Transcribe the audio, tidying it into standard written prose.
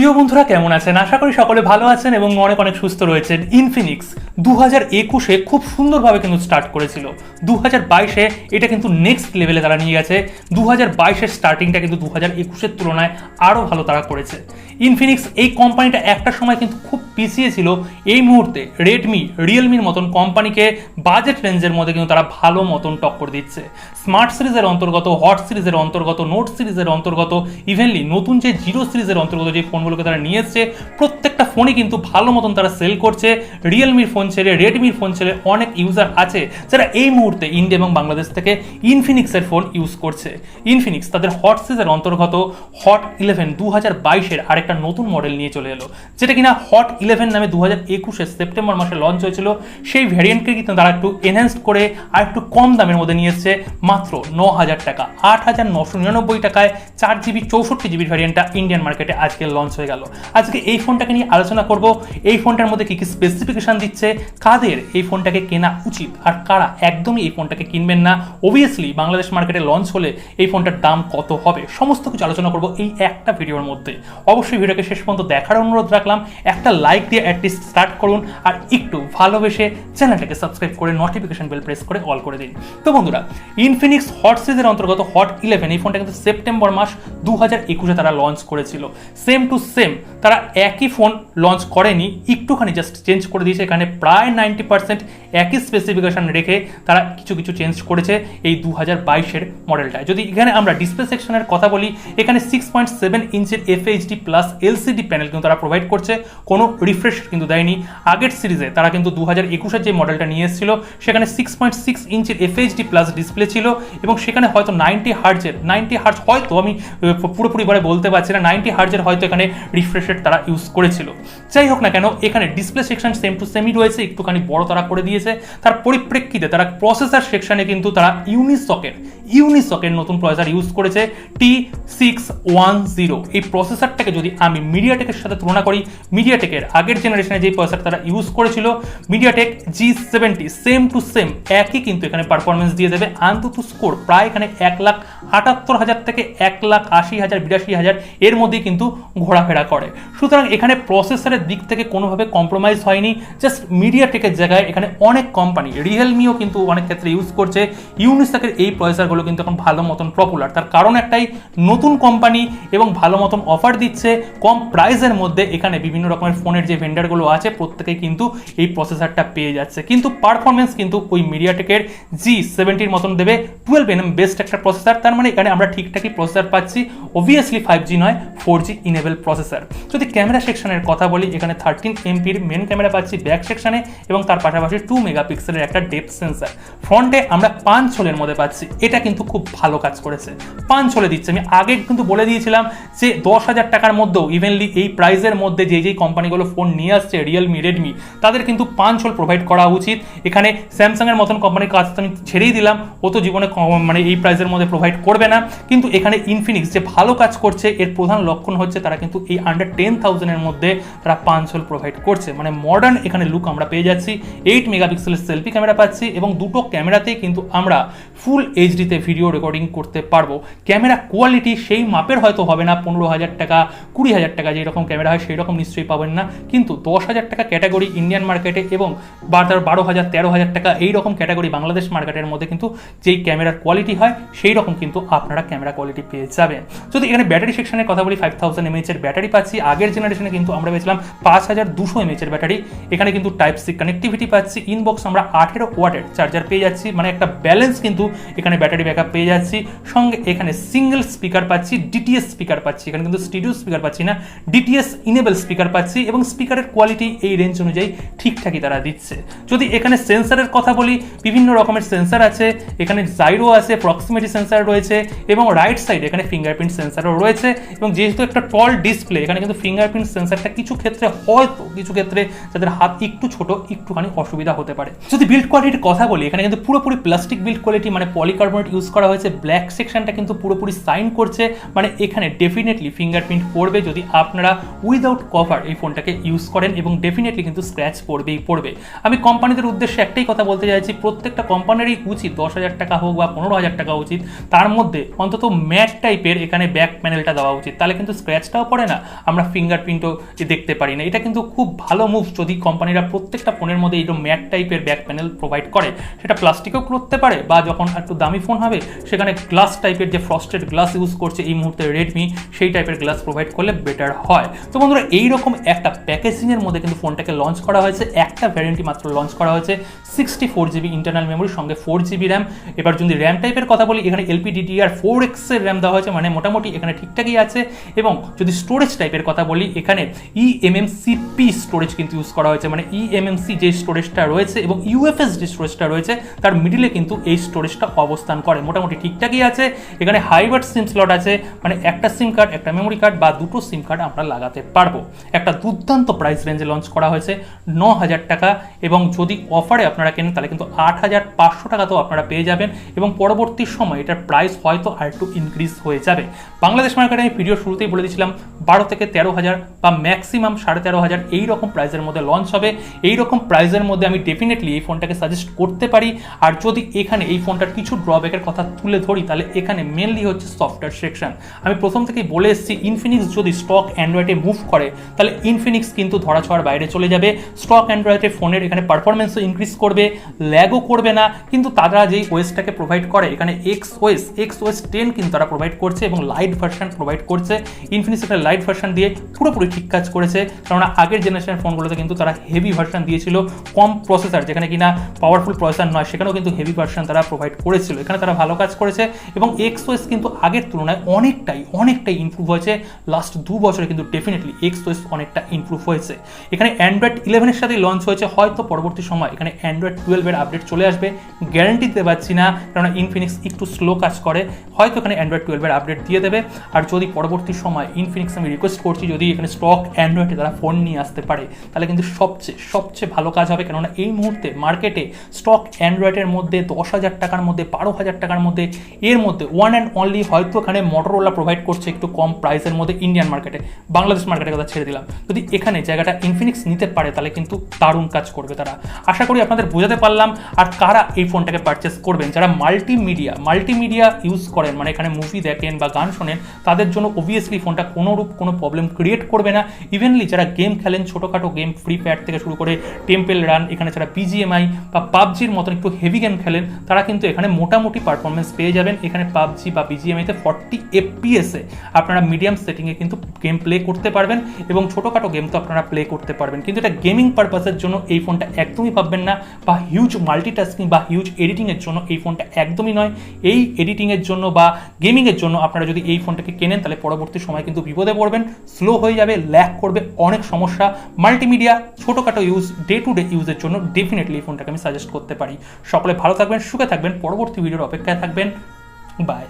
প্রিয় বন্ধুরা কেমন আছেন? আশা করি সকলে ভালো আছেন এবং অনেক অনেক সুস্থ রয়েছেন। ইনফিনিক্স 2021-এ খুব সুন্দরভাবে কিন্তু স্টার্ট করেছিল। 2022-এ এটা কিন্তু নেক্সট লেভেলে তারা নিয়ে গেছে। 2022-এর স্টার্টিংটা কিন্তু 2021-এর তুলনায় আরও ভালো তারা করেছে। ইনফিনিক্স এই কোম্পানিটা একটা সময় কিন্তু খুব পিছিয়ে ছিল। এই মুহূর্তে রেডমি, রিয়েলমির মতন কোম্পানিকে বাজেট রেঞ্জের মধ্যে কিন্তু তারা ভালো মতন টক্কর দিচ্ছে। স্মার্ট সিরিজের অন্তর্গত, হট সিরিজের অন্তর্গত, নোট সিরিজের অন্তর্গত, ইভেনলি নতুন যে জিরো সিরিজের অন্তর্গত যে ফোনগুলোকে তারা নিয়ে এসছে, প্রত্যেকটা ফোনই কিন্তু ভালো মতন তারা সেল করছে। রিয়েলমির ফোন ছেড়ে, রেডমির ফোন ছেড়ে অনেক ইউজার আছে যারা এই মুহূর্তে ইন্ডিয়া এবং বাংলাদেশ থেকে ইনফিনিক্সের ফোন ইউজ করছে। ইনফিনিক্স তাদের হট সিরিজের অন্তর্গত হট 11 2022-এর আরেকটা নতুন মডেল নিয়ে চলে এলো, যেটা কিনা হট 11 নামে 2021-এর সেপ্টেম্বর মাসে লঞ্চ হয়েছিল। সেই ভ্যারিয়েন্টকে কিন্তু তারা একটু এনহ্যান্সড করে আর একটু কম দামের মধ্যে নিয়ে এসছে, মাত্র 9,000 টাকা, 8,999 টাকায় 4GB 64GB ভ্যারিয়েন্টটা ইন্ডিয়ান মার্কেটে আজকে লঞ্চ হয়ে গেল। আজকে এই ফোনটাকে নিয়ে আলোচনা করব, এই ফোনটার মধ্যে কি কি স্পেসিফিকেশন দিচ্ছে, কাদের এই ফোনটাকে কেনা উচিত আর কারা একদমই এই ফোনটাকে কিনবেন না, অবভিয়াসলি বাংলাদেশ মার্কেটে লঞ্চ হলে এই ফোনটার দাম কত হবে, সমস্ত কিছু আলোচনা করব এই একটা ভিডিওর মধ্যে। অবশ্যই ভিডিওকে শেষ পর্যন্ত দেখার অনুরোধ রাখলাম। একটা লাইক দিয়ে অ্যাটলিস্ট স্টার্ট করুন আর একটু ভালোবেসে চ্যানেলটাকে সাবস্ক্রাইব করে নোটিফিকেশন বেল প্রেস করে অল করে দিন। তো বন্ধুরা, ইনফিনিক্স হট সিরিজের অন্তর্গত হট 11 এই ফোনটা কিন্তু সেপ্টেম্বর মাস 2021-এ তারা লঞ্চ করেছিল। সেম টু সেম তারা একই ফোন লঞ্চ করেনি, একটুখানি জাস্ট চেঞ্জ করে দিয়েছে। এখানে প্রায় 90% একই স্পেসিফিকেশন রেখে তারা কিছু কিছু চেঞ্জ করেছে এই 2022-এর মডেলটায়। যদি এখানে আমরা ডিসপ্লে সেকশনের কথা বলি, এখানে 6.7 ইঞ্চের FHD প্লাস LCD প্যানেল কিন্তু তারা প্রোভাইড করছে, কোনো রিফ্রেশ কিন্তু দেয়নি। আগের সিরিজে তারা কিন্তু 2021-এর যে মডেলটা নিয়ে এসেছিল সেখানে 6.6 ইঞ্চের FHD প্লাস ডিসপ্লে ছিল এবং সেখানে হয়তো 90 হার্জ হয়তো, আমি পুরোপুরিভাবে বলতে পারছি না, 90 হার্জের হয়তো এখানে রিফ্রেশের তারা ইউজ করেছিল। যাই হোক না কেন, এখানে ডিসপ্লে সেকশন সেম টু সেমই রয়েছে, একটুখানি বড় তারা করে দিয়েছে। তার পরিপ্রেক্ষিতে তারা প্রসেসর সেকশনে কিন্তু তারা ইউনিসকের নতুন প্রসেসর ইউজ করেছে, T610। এই প্রসেসরটাকে যদি আমি মিডিয়াটেকের সাথে তুলনা করি, মিডিয়াটেকের আগের জেনারেশনে যে প্রসেসর তারা ইউজ করেছিল MediaTek G70, same to same একই কিন্তু এখানে পারফরমেন্স দিয়ে দেবে। আন্তত স্কোর প্রায় এখানে 1,78,000 থেকে 1,80,000 82,000 এর মধ্যেই কিন্তু ঘোরাফেরা করে। সুতরাং এখানে প্রসেসরের দিক থেকে কোনোভাবে কম্প্রোমাইজ হয়নি। জাস্ট মিডিয়াটেকের জায়গায় এখানে অনেক কোম্পানি, রিয়েলমিও কিন্তু অনেক ক্ষেত্রে ইউজ করছে। ইউনিসকের এই প্রসেসরগুলো কিন্তু এখন ভালো মতন পপুলার, তার কারণ একটাই, নতুন কোম্পানি এবং ভালো মতন অফার দিচ্ছে কম প্রাইসের মধ্যে। এখানে বিভিন্ন রকমের ফোনের যে ভেন্ডারগুলো আছে প্রত্যেকেই কিন্তু এই প্রসেসরটা পেয়ে যাচ্ছে, কিন্তু পারফরমেন্স কিন্তু ওই মিডিয়াটেকের G70-র মতন দেবে। 12nm বেস্ট একটা প্রসেসর, তার মানে এখানে আমরা ঠিকঠাকই প্রসেসর পাচ্ছি। অবভিয়াসলি 5G নয়, 4G ইনেবল প্রসেসর। যদি ক্যামেরা সেকশনের কথা বলি, এখানে 13 MP মেন ক্যামেরা পাচ্ছি ব্যাক সেকশনে এবং তার পাশাপাশি 2 মেগাপিক্সেলের একটা ডেপথ সেন্সর। ফ্রন্টে আমরা 5 ছোলের মধ্যে পাচ্ছি, এটা কিন্তু খুব ভালো কাজ করেছে, 5 ছোলে দিচ্ছে। আমি আগে কিন্তু বলে দিয়েছিলাম যে 10,000 টাকার মধ্যেও ইভেনলি এই প্রাইসের মধ্যে যেই কোম্পানিগুলো ফোন নিয়ে আসছে, রিয়েলমি, রেডমি, তাদের কিন্তু 5 ছোল প্রোভাইড করা উচিত। এখানে স্যামসাংয়ের মতন কোম্পানির কাজ তো আমি ছেড়েই দিলাম, ও তো জীবনে মানে এই প্রাইসের মধ্যে প্রোভাইড করবে না। কিন্তু এখানে ইনফিনিক্স যে ভালো কাজ করছে, এর প্রধান লক্ষণ হচ্ছে তারা কিন্তু এই আন্ডার 10,000-এর মধ্যে তারা 5 ছোল প্রোভাইড করছে। মানে মডার্ন এখানে লুক আমরা পেয়ে যাচ্ছি। 8 মেগাপিক্সেলের সেলফি ক্যামেরা পাচ্ছি এবং দুটো ক্যামেরাতেই কিন্তু আমরা ফুল এইচডিতে ভিডিও রেকর্ডিং করতে পারবো। ক্যামেরা কোয়ালিটি সেই মাপের হয়তো হবে না, 15,000 টাকা 20,000 টাকা যেই রকম ক্যামেরা হয় সেই রকম নিশ্চয়ই পাবেন না, কিন্তু 10,000 টাকা ক্যাটাগরি ইন্ডিয়ান মার্কেটে এবং 12,000 13,000 টাকা এই রকম ক্যাটাগরি বাংলাদেশ মার্কেটের মধ্যে কিন্তু যেই ক্যামেরার কোয়ালিটি হয় সেই রকম কিন্তু আপনারা ক্যামেরা কোয়ালিটি পেয়ে যাবেন। যদি এখানে ব্যাটারি সেকশনের কথা বলি, 5000 mAh এর ব্যাটারি পাচ্ছি। আগের জেনারেশনে কিন্তু আমরা পেয়েছিলাম 5200 mAh এর ব্যাটারি। এখানে কিন্তু Type-C কানেক্টিভিটি পাচ্ছি। ইনবক্স আমরা 18 ওয়াটের চার্জার পেয়ে যাচ্ছি, মানে একটা ব্যালেন্স কিন্তু এখানে ব্যাটারি ব্যাকআপ পেয়ে যাচ্ছি। সঙ্গে এখানে সিঙ্গেল স্পিকার পাচ্ছি, DTS স্পিকার পাচ্ছি, এখানে কিন্তু স্টুডিও স্পিকার পাচ্ছি না, DTS ইনেবল স্পিকার পাচ্ছি এবং স্পিকারের কোয়ালিটি এই রেঞ্জ অনুযায়ী ঠিকঠাকই তারা দিচ্ছে। যদি এখানে সেন্সারের কথা বলি, বিভিন্ন রকমের সেন্সার আছে, এখানে জাইরো আছে, প্রক্সিমিটি সেন্সার রয়েছে এবং রাইট সাইডে এখানে ফিঙ্গারপ্রিন্ট সেন্সারও রয়েছে। এবং যেহেতু একটা টল ডিসপ্লে, এখানে কিন্তু ফিঙ্গারপ্রিন্ট সেন্সারটা কিছু ক্ষেত্রে যাদের হাত একটু ছোট একটুখানি অসুবিধা হতে পারে। যদি বিল্ড কোয়ালিটির কথা বলি, এখানে কিন্তু পুরোপুরি প্লাস্টিক বিল্ড কোয়ালিটি, মানে পলিকার্বনেট ইউজ করা হয়েছে, ব্ল্যাক সেকশনটা কিন্তু পুরোপুরি সাইন করছে, মানে এখানে ডেফিনেটলি ফিঙ্গারপ্রিন্ট পড়বে যদি আপনারা উইদাউট কভার এই ফোনটাকে ইউজ করেন, এবং ডেফিনেটলি কিন্তু স্ক্র্যাচ পড়বেই পড়বে। আমি কোম্পানিদের উদ্দেশ্যে একটাই কথা বলতে চাইছি, প্রত্যেকটা কোম্পানিরই উচিত 10,000 টাকা হোক বা 15,000 টাকা উচিত, তার মধ্যে অন্তত ম্যাট টাইপের এখানে ব্যাক প্যানেলটা দেওয়া উচিত, তাহলে কিন্তু স্ক্র্যাচটাও পড়ে না, আমরা ফিঙ্গারপ্রিন্টও দেখতে পারি না। এটা কিন্তু খুব ভালো মুভ যদি কোম্পানিরা প্রত্যেকটা ফোনের মধ্যে এইরকম ম্যাট টাইপের ব্যাক প্যানেল প্রোভাইড করে, সেটা প্লাস্টিকও করতে পারে, বা যখন একটু দামি ফোন হবে সেখানে গ্লাস টাইপের যে ফ্রস্টেড গ্লাস ইউজ করছে এই মুহূর্তে রেডমি, সেই টাইপের গ্লাস প্রোভাইড করলে বেটার হয়। তো বন্ধুরা এইরকম একটা প্যাকেজিংয়ের মধ্যে কিন্তু ফোনটাকে লঞ্চ করা হয়েছে, একটা ভ্যারিয়েন্টই মাত্র লঞ্চ করা হয়েছে, 64GB ইন্টারনাল মেমোরির সঙ্গে 4GB র্যাম। এবার যদি র্যাম টাইপের কথা বলি, এখানে LPDDR4X এর র্যাম দেওয়া হয়েছে, মানে মোটামুটি এখানে ঠিকঠাকই আছে। এবং যদি স্টোরেজ টাইপের কথা বলি, এখানে eMMC-P স্টোরেজ কিন্তু ইউজ করা হয়েছে, মানে eMMC যে স্টোরেজটা রয়েছে এবং UFS যে স্টোরেজটা রয়েছে তার মিডিলে কিন্তু এই স্টোরেজটা অবস্থান করে, মোটামুটি ঠিকঠাকই আছে। এখানে হাইব্রিড সিম স্লট আছে, মানে একটা সিম কার্ড, একটা মেমোরি কার্ড বা দুটো সিম কার্ড আমরা লাগাতে পারবো। একটা দুর্দান্ত প্রাইস রেঞ্জে লঞ্চ করা হয়েছে 9,000 টাকা, এবং যদি অফারে আপনারা কেনেন তাহলে কিন্তু 8,500 টাকাতেও আপনারা পেয়ে যাবেন, এবং পরবর্তী সময় এটার প্রাইস হয়তো আর একটু ইনক্রিজ হয়ে যাবে। বাংলাদেশ মার্কেটে আমি ভিডিও শুরুতেই বলে দিয়েছিলাম 12 থেকে 13,000 বা ম্যাক্সিমাম 13,500 এইরকম প্রাইসের মধ্যে লঞ্চ হবে। এইরকম প্রাইসের মধ্যে আমি ডেফিনেটলি এই ফোনটাকে সাজেস্ট করতে পারি। আর যদি এখানে এই ফোনটার কিছু ড্রব্যাকের কথা তুলে ধরি, তাহলে এখানে মেনলি হচ্ছে সফটওয়্যার সেকশন। আমি প্রথম থেকেই বলে এসেছি, ইনফিনিক্স যদি স্টক অ্যান্ড্রয়েডে মুভ করে তাহলে ইনফিনিক্স কিন্তু ধরাছোঁয়ার বাইরে চলে যাবে। স্টক অ্যান্ড্রয়েডের ফোনের এখানে পারফরমেন্সও ইনক্রিজ করবে, ল্যাগও করবে না, কিন্তু তারা যেই ওএসটাকে প্রোভাইড করে এখানে XOS 10 কিন্তু তারা প্রোভাইড করছে এবং লাইট ভার্সন প্রোভাইড করছে। ইনফিনিক্স একটা লাইট ভার্সন দিয়ে পুরোপুরি ঠিক কাজ করেছে, কারণ আগের জেনারেশনের ফোনগুলোতে কিন্তু তারা হেভি ভার্সন দিয়েছিল, কম প্রসেসর, যেখানে কিনা পাওয়ারফুল প্রসেসর নয় সেখানেও কিন্তু হেভি ভার্সন তারা প্রোভাইড করেছিল। এখানে তারা ভালো কাজ করেছে এবং XOS কিন্তু আগের তুলনায় অনেকটাই ইমপ্রুভ হয়েছে। লাস্ট 2 বছরে কিন্তু ডেফিনেটলি XOS অনেকটা ইমপ্রুভ হয়েছে। এখানে অ্যান্ড্রয়েড 11 এর সাথে লঞ্চ হয়েছে, হয়তো পরবর্তী সময় এখানে অ্যান্ড্রয়েড 12 এর আপডেট চলে আসবে, গ্যারান্টি দিতে পারছি না, কারণ ইনফিনিক্স একটু স্লো কাজ করে, হয়তো এখানে অ্যান্ড্রয়েড 12 এর আপডেট দিয়ে দেবে। আর যদি পরবর্তী সময় ইনফিনিক্স, আমি রিকোয়েস্ট করছি যদি এখানে স্টক অ্যান্ড্রয়েডে তারা ফোন নিয়ে আসতে পারে তাহলে কিন্তু সবচেয়ে ভালো কাজ হবে, কেননা এই মুহূর্তে মার্কেটে স্টক অ্যান্ড্রয়েডের মধ্যে 10,000 টাকার মধ্যে, 12,000 টাকার মধ্যে, এর মধ্যে ওয়ান অ্যান্ড অনলি হয়তো এখানে মোটরোলা প্রোভাইড করছে একটু কম প্রাইসের মধ্যে ইন্ডিয়ান মার্কেটে। বাংলাদেশ মার্কেটের কথা ছেড়ে দিলাম, যদি এখানে জায়গাটা ইনফিনিক্স নিতে পারে তাহলে কিন্তু দারুণ কাজ করবে তারা। আশা করি আপনাদের বোঝাতে পারলাম। আর কারা এই ফোনটাকে পারচেস করবেন, যারা মাল্টিমিডিয়া ইউজ করেন, মানে এখানে মুভি দেখেন বা গান শোনেন, তাদের জন্য অবভিয়াসলি ফোনটা কোনো প্রবলেম ক্রিয়েট করবে না। ইভেনলি যারা গেম খেলেন, ছোটোখাটো গেম, ফ্রি ফায়ার থেকে শুরু করে টেম্পেল রান, এখানে যারা BGMI বা পাবজির মতন একটু হেভি গেম খেলেন, তারা কিন্তু এখানে মোটামুটি পারফরমেন্স পেয়ে যাবেন। এখানে পাবজি বা BGMI-তে 40 FPS-এ আপনারা মিডিয়াম সেটিংয়ে কিন্তু গেম প্লে করতে পারবেন, এবং ছোটোখাটো গেম তো আপনারা প্লে করতে পারবেন। কিন্তু এটা গেমিং পারপাসের জন্য এই ফোনটা একদমই ভাববেন না, বা হিউজ মাল্টিটাস্কিং বা হিউজ এডিটিংয়ের জন্য এই ফোনটা একদমই নয়। এই এডিটিংয়ের জন্য বা গেমিংয়ের জন্য আপনারা যদি এই ফোনটাকে কেনেন তাহলে পরবর্তী সময় কিন্তু বিপদে পড়বেন, স্লো হয়ে যাবে, ল্যাগ করবে, অনেক সমস্যা। মাল্টিমিডিয়া ছোটোখাটো ইউজ, ডে টু ডে ইউজের জন্য ডেফিনেটলি এই ফোনটাকে আমি সাজেস্ট করতে পারি। সকলে ভালো থাকবেন, সুখে থাকবেন, পরবর্তী ভিডিওর অপেক্ষায় থাকবেন। বাই।